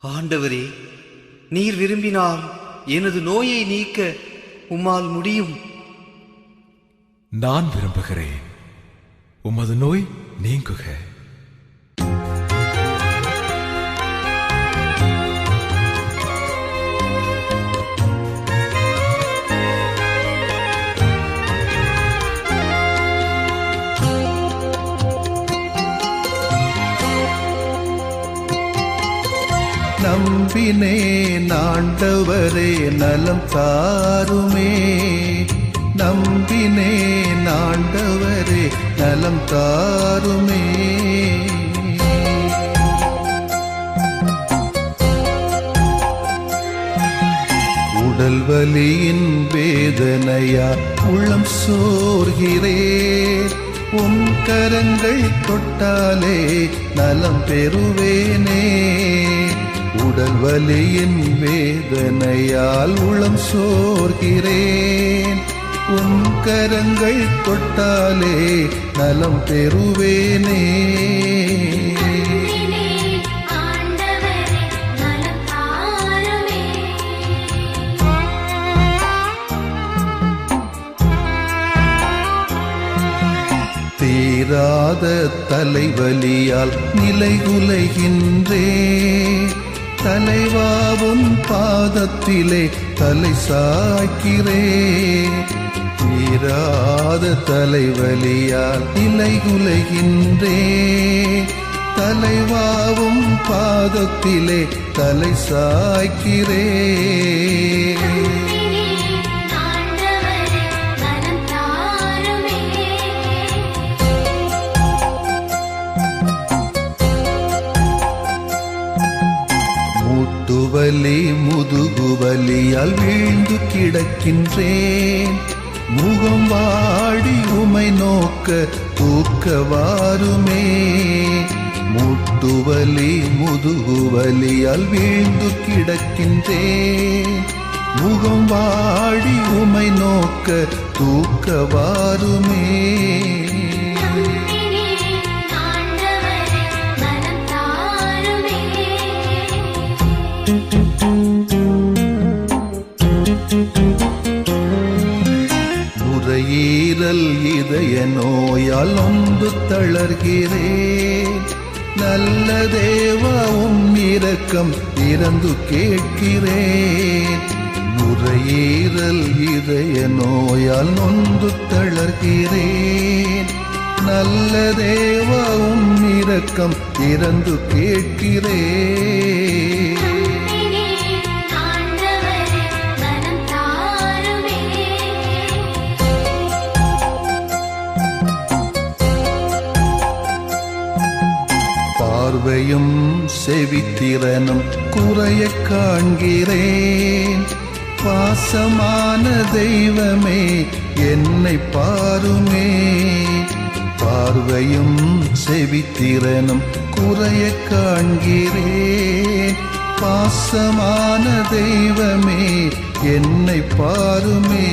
ஆண்டவரே, நீர் விரும்பினால் எனது நோயை நீக்க உம்மால் முடியும். நான் விரும்புகிறேன், உமது நோய் நீங்குக. நம்பினேன் ஆண்டவரே, நலம் தாருமே. நம்பினேன் ஆண்டவரே, நலம் தாருமே. உடல் வலியின் வேதனையா உள்ளம் சோர்கிறேன். உன் கரங்கள் தொட்டாலே நலம் பெறுவேனே. உடல் வலியின் வேதனையால் உளம் சோர்கிறேன். உன் கரங்கள் தொட்டாலே நலம் பெறுவேனே. தீராத தலைவலியால் நிலைகுலைகின்றேன். தலைவாவும் பாதத்திலே தலை சாய்க்கிறேன். தீராத தலைவலியால் நிலைகுலைகின்றேன். தலைவாவும் பாதத்திலே தலை சாய்க்கிறேன். முட்டுவலி முதுகுவலியால் வீழ்ந்து கிடக்கின்றேன். முகம் வாடி உமை நோக்க தூக்கவாருமே. முட்டுவலி முதுகுவலியால் வீழ்ந்து கிடக்கின்றேன். முகம் வாடி உமை நோக்க தூக்கவாருமே. நுரையீரல் இதய நோயால் நொந்து தளர்கிறேன். நல்ல தேவாவும் இரக்கம் இறந்து கேட்கிறேன். நுரையீரல் இதய நோயால் நொந்து தளர்கிறேன். நல்ல தேவாவும் இரக்கம் இறந்து கேட்கிறேன். பார்வையும் செவித்திறனும் குறைய காண்கிறேன். பாசமான தெய்வமே என்னை பாருமே. பார்வையும் செவித்திறனும் குறைய காண்கிறேன். பாசமான தெய்வமே என்னை பாருமே.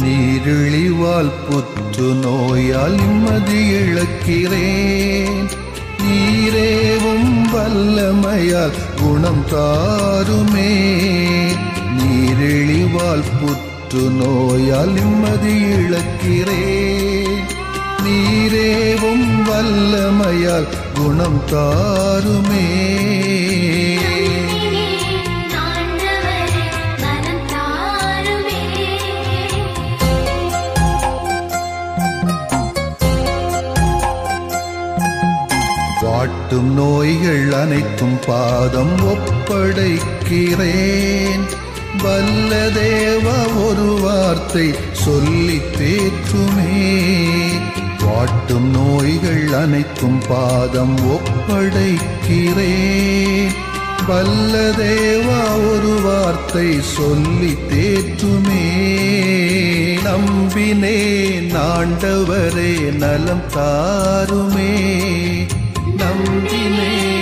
நீரிழிவால் புற்று நோயால் நிம்மதி இழக்கிறேன். நீரேவும் வல்லமையால் குணம் தாருமே. நீரிழிவால் புற்று நோயால் நிம்மதி இழக்கிறேன். நீரேவும் வல்லமையால் குணம் தாருமே. வாட்டும் நோய்கள் அனைத்தும் பாதம் ஒப்படைக்கிறேன். வல்ல தேவா ஒரு வார்த்தை சொல்லி தேற்றுமே. வாட்டும் நோய்கள் அனைத்தும் பாதம் ஒப்படைக்கிறேன். வல்ல தேவா ஒரு வார்த்தை சொல்லி தேற்றுமே. நம்பினேன் ஆண்டவரே, நலம் தாருமே. நம்பினேன்